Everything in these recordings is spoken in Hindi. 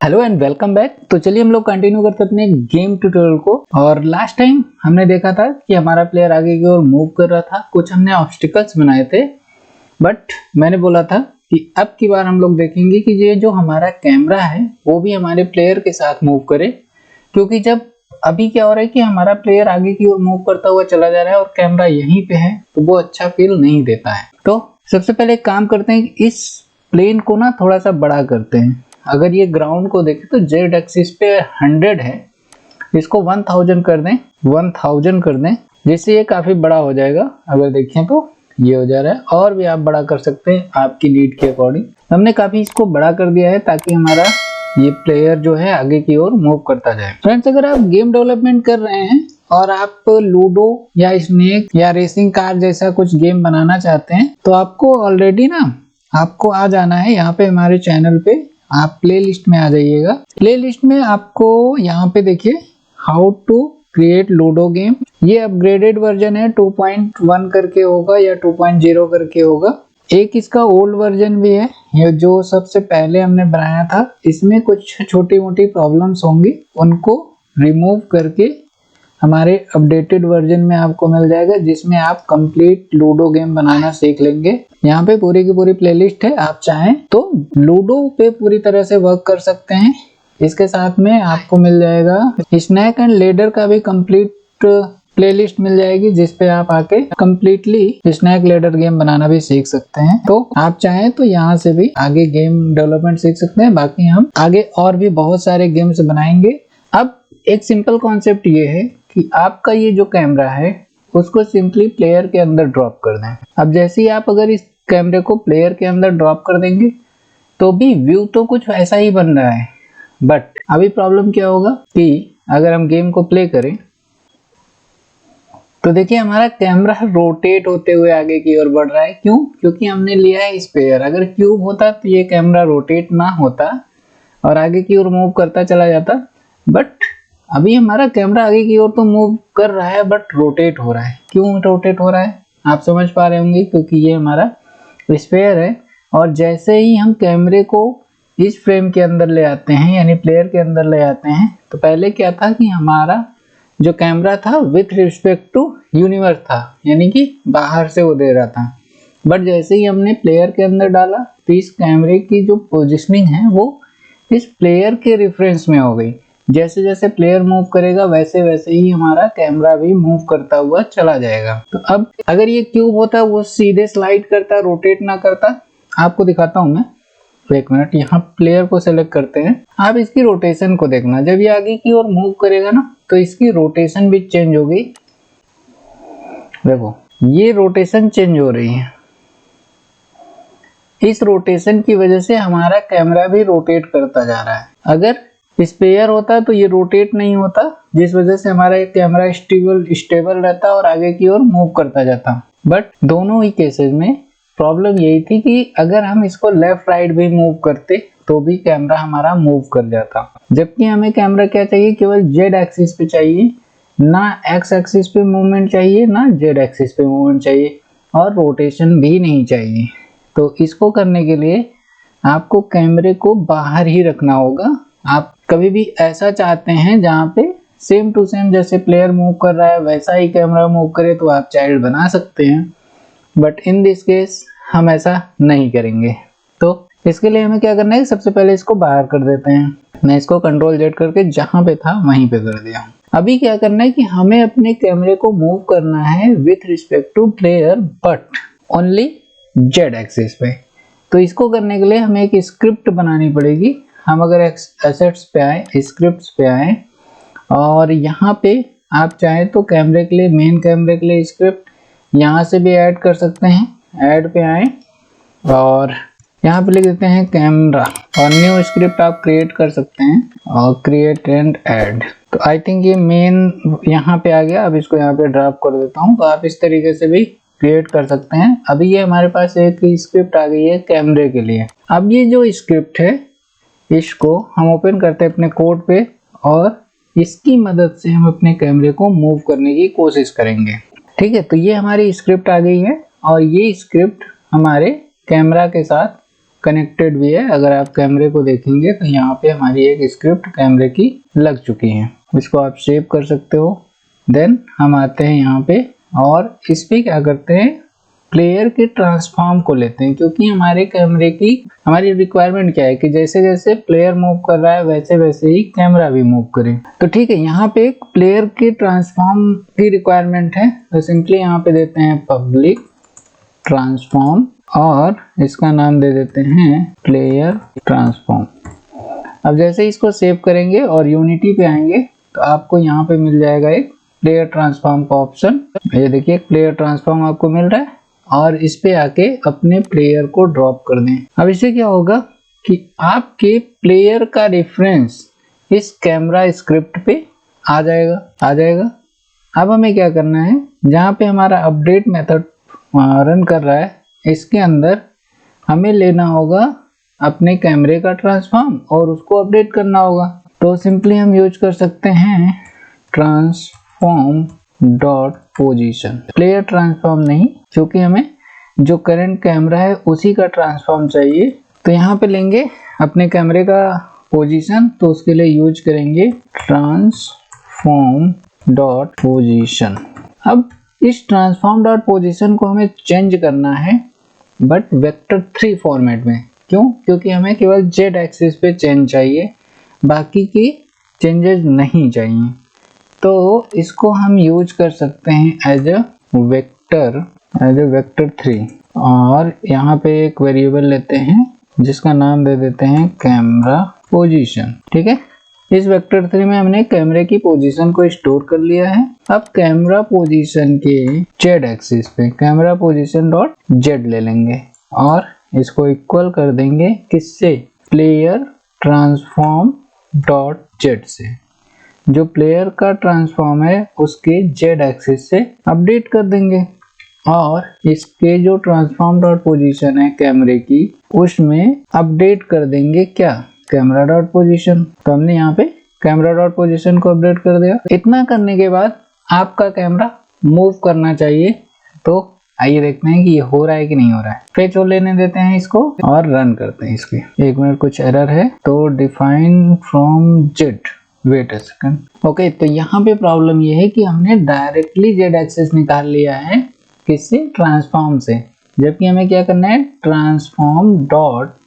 Hello and welcome back. तो चलिए हम लोग कंटिन्यू करते अपने गेम ट्यूटोरियल को। और लास्ट टाइम हमने देखा था कि हमारा प्लेयर आगे की ओर मूव कर रहा था, कुछ हमने ऑब्स्टिकल्स बनाए थे, बट मैंने बोला था कि अब की बार हम लोग देखेंगे कि ये जो हमारा कैमरा है वो भी हमारे प्लेयर के साथ मूव करे, क्योंकि जब अभी क्या हो रहा है कि हमारा प्लेयर आगे की ओर मूव करता हुआ चला जा रहा है और कैमरा यहीं पे है, तो वो अच्छा फील नहीं देता है। तो सबसे पहले एक काम करते हैं कि इस प्लेन को ना थोड़ा सा बड़ा करते हैं। अगर ये ग्राउंड को देखें तो जेड एक्सिस पे 100 है, इसको 1000 कर दें, 1000 कर दें, जिससे ये काफी बड़ा हो जाएगा। अगर देखें तो ये हो जा रहा है, और भी आप बड़ा कर सकते हैं आपकी नीड के अकॉर्डिंग। हमने काफी इसको बड़ा कर दिया है ताकि हमारा ये प्लेयर जो है आगे की ओर मूव करता जाए। फ्रेंड्स, अगर आप गेम डेवलपमेंट कर रहे हैं और आप लूडो या स्नेक या रेसिंग कार जैसा कुछ गेम बनाना चाहते हैं, तो आपको ऑलरेडी ना आपको आ जाना है यहाँ पे हमारे चैनल पे। आप प्लेलिस्ट में आ जाइएगा। प्लेलिस्ट में आपको यहाँ पे देखिए how to create ludo game, ये अपग्रेडेड वर्जन है, 2.1 करके होगा या 2.0 करके होगा। एक इसका ओल्ड वर्जन भी है, ये जो सबसे पहले हमने बनाया था। इसमें कुछ छोटी मोटी प्रॉब्लम्स होंगी, उनको रिमूव करके हमारे अपडेटेड वर्जन में आपको मिल जाएगा, जिसमें आप कंप्लीट लूडो गेम बनाना सीख लेंगे। यहाँ पे पूरी की पूरी प्लेलिस्ट है, आप चाहें तो लूडो पे पूरी तरह से वर्क कर सकते हैं। इसके साथ में आपको मिल जाएगा स्नैक एंड लेडर का भी कंप्लीट प्लेलिस्ट मिल जाएगी, जिसपे आप आके कंप्लीटली स्नैक लेडर गेम बनाना भी सीख सकते हैं। तो आप चाहें तो यहाँ से भी आगे गेम डेवलपमेंट सीख सकते हैं। बाकी हम आगे और भी बहुत सारे गेम्स बनाएंगे। अब एक सिंपल कॉन्सेप्ट ये है कि आपका ये जो कैमरा है उसको सिंपली प्लेयर के अंदर ड्रॉप कर दें। अब जैसे ही आप अगर इस कैमरे को प्लेयर के अंदर ड्रॉप कर देंगे तो भी व्यू तो कुछ ऐसा ही बन रहा है, बट अभी प्रॉब्लम क्या होगा कि अगर हम गेम को प्ले करें तो देखिए हमारा कैमरा रोटेट होते हुए आगे की ओर बढ़ रहा है। क्यों? क्योंकि हमने लिया है स्फीयर। अगर क्यूब होता तो ये कैमरा रोटेट ना होता और आगे की ओर मूव करता चला जाता, बट अभी हमारा कैमरा आगे की ओर तो मूव कर रहा है बट रोटेट हो रहा है। क्यों रोटेट हो रहा है आप समझ पा रहे होंगे, क्योंकि ये हमारा स्फीयर है। और जैसे ही हम कैमरे को इस फ्रेम के अंदर ले आते हैं, यानी प्लेयर के अंदर ले आते हैं, तो पहले क्या था कि हमारा जो कैमरा था विथ रिस्पेक्ट टू यूनिवर्स था, यानी कि बाहर से वो दे रहा था। बट जैसे ही हमने प्लेयर के अंदर डाला तो इस कैमरे की जो पोजिशनिंग है वो इस प्लेयर के रेफरेंस में हो गई। जैसे जैसे प्लेयर मूव करेगा वैसे वैसे ही हमारा कैमरा भी मूव करता हुआ चला जाएगा। तो अब अगर ये क्यूब होता वो सीधे स्लाइड करता, रोटेट ना करता। आपको दिखाता हूं मैं, एक मिनट। यहाँ प्लेयर को सेलेक्ट करते हैं, आप इसकी रोटेशन को देखना। जब ये आगे की ओर मूव करेगा ना तो इसकी रोटेशन भी चेंज हो गई। देखो ये रोटेशन चेंज हो रही है। इस रोटेशन की वजह से हमारा कैमरा भी रोटेट करता जा रहा है। अगर स्पेयर होता तो ये रोटेट नहीं होता, जिस वजह से हमारा कैमरा स्टेबल रहता और आगे की ओर मूव करता जाता। बट दोनों ही केसेस में प्रॉब्लम यही थी कि अगर हम इसको लेफ्ट राइट भी मूव करते तो भी कैमरा हमारा मूव कर जाता। जबकि हमें कैमरा क्या चाहिए, केवल जेड एक्सिस पे चाहिए, ना एक्स एक्सिस पे मूवमेंट चाहिए, ना जेड एक्सिस पे मूवमेंट चाहिए, और रोटेशन भी नहीं चाहिए। तो इसको करने के लिए आपको कैमरे को बाहर ही रखना होगा। आप कभी भी ऐसा चाहते हैं जहाँ पे सेम टू सेम जैसे प्लेयर मूव कर रहा है वैसा ही कैमरा मूव करे, तो आप चाइल्ड बना सकते हैं। बट इन दिस केस हम ऐसा नहीं करेंगे। तो इसके लिए हमें क्या करना है, सबसे पहले इसको बाहर कर देते हैं। मैं इसको कंट्रोल जेड करके जहां पे था वहीं पे कर दिया। अभी क्या करना है कि हमें अपने कैमरे को मूव करना है with respect to player, but only Z axis पे। तो इसको करने के लिए हमें एक स्क्रिप्ट बनानी पड़ेगी। हम अगर एसेट्स पे आए, स्क्रिप्ट्स पे आए, और यहाँ पे आप चाहें तो कैमरे के लिए, मेन कैमरे के लिए स्क्रिप्ट यहाँ से भी ऐड कर सकते हैं। ऐड पे आए और यहाँ पे लिख देते हैं कैमरा, और न्यू स्क्रिप्ट आप क्रिएट कर सकते हैं और क्रिएट एंड ऐड। तो आई थिंक ये मेन यहाँ पे आ गया। अब इसको यहाँ पे ड्रॉप कर देता हूँ। तो आप इस तरीके से भी क्रिएट कर सकते हैं। अभी ये हमारे पास एक स्क्रिप्ट आ गई है कैमरे के लिए। अब ये जो स्क्रिप्ट है इसको हम ओपन करते हैं अपने कोड पे, और इसकी मदद से हम अपने कैमरे को मूव करने की कोशिश करेंगे। ठीक है, तो ये हमारी स्क्रिप्ट आ गई है और ये स्क्रिप्ट हमारे कैमरा के साथ कनेक्टेड भी है। अगर आप कैमरे को देखेंगे तो यहाँ पे हमारी एक स्क्रिप्ट कैमरे की लग चुकी है, इसको आप सेव कर सकते हो। देन हम आते हैं यहाँ पे और इस पे क्या करते हैं, प्लेयर के ट्रांसफॉर्म को लेते हैं, क्योंकि हमारे कैमरे की हमारी रिक्वायरमेंट क्या है कि जैसे जैसे प्लेयर मूव कर रहा है वैसे वैसे ही कैमरा भी मूव करे। तो ठीक है, यहाँ पे एक प्लेयर के ट्रांसफॉर्म की रिक्वायरमेंट है, तो सिंपली यहाँ पे देते हैं पब्लिक ट्रांसफॉर्म और इसका नाम दे देते हैं प्लेयर ट्रांसफॉर्म। अब जैसे इसको सेव करेंगे और यूनिटी पे आएंगे तो आपको यहाँ पे मिल जाएगा एक प्लेयर ट्रांसफॉर्म का ऑप्शन। ये देखिए प्लेयर ट्रांसफॉर्म आपको मिल रहा है और इस पे आके अपने प्लेयर को ड्रॉप कर दें। अब इससे क्या होगा कि आपके प्लेयर का रेफरेंस इस कैमरा स्क्रिप्ट पे आ जाएगा। अब हमें क्या करना है, जहाँ पे हमारा अपडेट मेथड रन कर रहा है इसके अंदर हमें लेना होगा अपने कैमरे का ट्रांसफॉर्म और उसको अपडेट करना होगा। तो सिंपली हम यूज कर सकते हैं transform dot position, player transform नहीं, क्योंकि हमें जो करंट कैमरा है उसी का ट्रांसफॉर्म चाहिए। तो यहाँ पे लेंगे अपने कैमरे का पोजीशन, तो उसके लिए यूज करेंगे ट्रांसफॉर्म डॉट पोजीशन। अब इस ट्रांसफॉर्म डॉट पोजीशन को हमें चेंज करना है बट वेक्टर 3 फॉर्मेट में। क्यों? क्योंकि हमें केवल जेड एक्सिस पे चेंज चाहिए, बाकी की चेंजेस नहीं चाहिए। तो इसको हम यूज कर सकते हैं एज अ वेक्टर 3 और यहाँ पे एक वेरिएबल लेते हैं जिसका नाम दे देते हैं कैमरा पोजीशन। ठीक है, इस वेक्टर 3 में हमने कैमरे की पोजीशन को स्टोर कर लिया है। अब कैमरा पोजीशन के जेड एक्सिस पे कैमरा पोजीशन डॉट जेड ले लेंगे और इसको इक्वल कर देंगे किससे, प्लेयर ट्रांसफॉर्म डॉट जेड से। जो प्लेयर का ट्रांसफॉर्म है उसके जेड एक्सिस से अपडेट कर देंगे और इसके जो ट्रांसफॉर्म डॉट पोजीशन है कैमरे की उसमें अपडेट कर देंगे क्या, कैमरा डॉट पोजीशन। तो हमने यहाँ पे कैमरा डॉट पोजीशन को अपडेट कर दिया। इतना करने के बाद आपका कैमरा मूव करना चाहिए। तो आइए देखते हैं कि ये हो रहा है कि नहीं हो रहा है। फेच और लेने देते हैं इसको और रन करते हैं इसकी। 1 मिनट, कुछ एरर है। तो define from Z, wait a second. Okay, तो यहाँ पे प्रॉब्लम ये है कि हमने डायरेक्टली जेड एक्सिस निकाल लिया है किससे, ट्रांसफॉर्म से, जबकि हमें क्या करना है, ट्रांसफॉर्म डॉट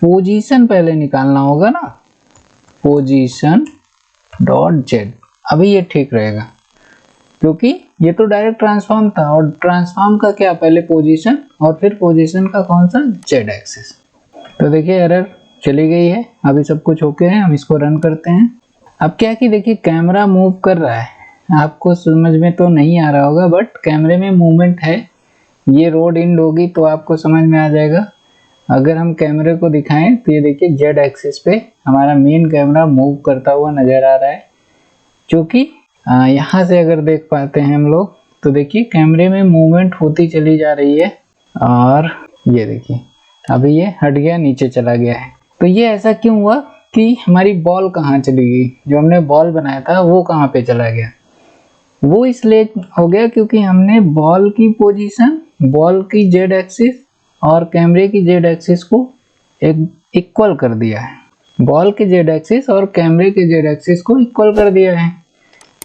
पोजीशन पहले निकालना होगा ना, पोजीशन डॉट जेड। अभी ये ठीक रहेगा क्योंकि ये तो डायरेक्ट ट्रांसफॉर्म था और ट्रांसफॉर्म का क्या, पहले पोजीशन और फिर पोजीशन का कौन सा, जेड एक्सिस। तो देखिए एरर चली गई है, अभी सब कुछ ओके है। हम इसको रन करते हैं। अब क्या कि देखिए कैमरा मूव कर रहा है, आपको समझ में तो नहीं आ रहा होगा बट कैमरे में मूवमेंट है। ये रोड एंड होगी तो आपको समझ में आ जाएगा। अगर हम कैमरे को दिखाएं तो ये देखिए जेड एक्सिस पे हमारा मेन कैमरा मूव करता हुआ नजर आ रहा है। क्योंकि यहाँ से अगर देख पाते हैं हम लोग तो देखिए कैमरे में मूवमेंट होती चली जा रही है और ये देखिए अभी ये हट गया, नीचे चला गया है। तो ये ऐसा क्यों हुआ कि हमारी बॉल कहाँ चली गई, जो हमने बॉल बनाया था वो कहाँ पे चला गया। वो इसलिए हो गया क्योंकि हमने बॉल की पोजीशन, बॉल की जेड एक्सिस और कैमरे की जेड एक्सिस को एक इक्वल कर दिया है। बॉल के जेड एक्सिस और कैमरे के जेड एक्सिस को इक्वल कर दिया है।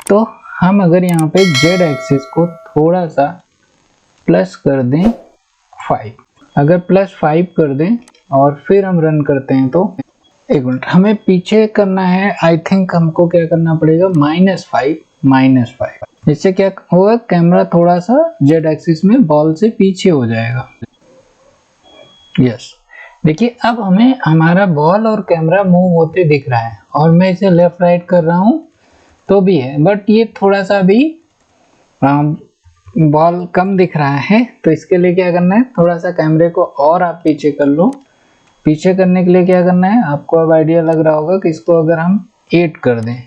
तो हम अगर यहाँ पे जेड एक्सिस को थोड़ा सा प्लस कर दें 5, अगर +5 कर दें और फिर हम रन करते हैं तो 1 मिनट, हमें पीछे करना है। आई थिंक हमको क्या करना पड़ेगा, -5। इससे क्या होगा, कैमरा थोड़ा सा जेड एक्सिस में बॉल से पीछे हो जाएगा। यस, देखिए अब हमें हमारा बॉल और कैमरा मूव होते दिख रहा है और मैं इसे लेफ्ट राइट कर रहा हूँ तो भी है, बट ये थोड़ा सा भी बॉल कम दिख रहा है। तो इसके लिए क्या करना है, थोड़ा सा कैमरे को और आप पीछे कर लो। पीछे करने के लिए क्या करना है, आपको अब आइडिया लग रहा होगा कि इसको अगर हम 8 कर दें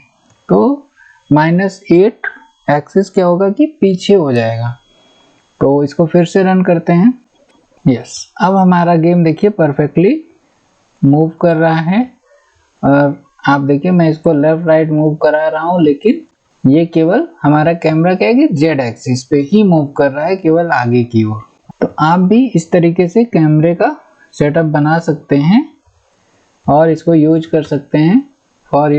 तो -8 एक्सिस क्या होगा कि पीछे हो जाएगा। तो इसको फिर से रन करते हैं। यस, अब हमारा गेम देखिए परफेक्टली मूव कर रहा है और आप देखिए मैं इसको लेफ्ट राइट मूव करा रहा हूँ, लेकिन ये केवल हमारा कैमरा क्या है कि जेड एक्सिस पे ही मूव कर रहा है, केवल आगे की ओर। तो आप भी इस तरीके से कैमरे का सेटअप बना सकते हैं और इसको यूज कर सकते हैं फॉर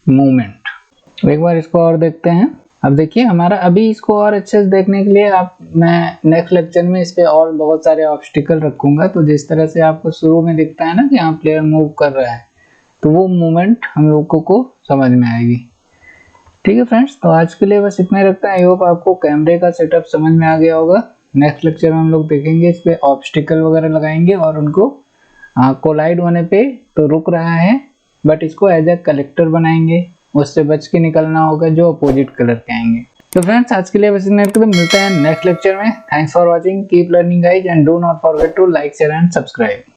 मूवमेंट। एक बार इसको और देखते हैं। अब देखिए हमारा अभी इसको और अच्छे से देखने के लिए मैं नेक्स्ट लेक्चर में इस पे और बहुत सारे ऑब्स्टिकल रखूंगा। तो जिस तरह से आपको शुरू में दिखता है ना कि यहाँ प्लेयर मूव कर रहा है, तो वो मूवमेंट हम लोगों को समझ में आएगी। ठीक है फ्रेंड्स, तो आज के लिए बस इतना ही रखते हैं। आई होप आपको कैमरे का सेटअप समझ में आ गया होगा। नेक्स्ट लेक्चर में हम लोग देखेंगे इस पे ऑब्स्टिकल वगैरह लगाएंगे और उनको कोलाइड होने पे तो रुक रहा है, बट इसको एज ए कलेक्टर बनाएंगे, उससे बच के निकलना होगा जो अपोजिट कलर के आएंगे। तो फ्रेंड्स आज के लिए बस इतना ही, मिलते हैं नेक्स्ट लेक्चर में। Thanks for watching, keep learning guys and do not forget to like share and subscribe.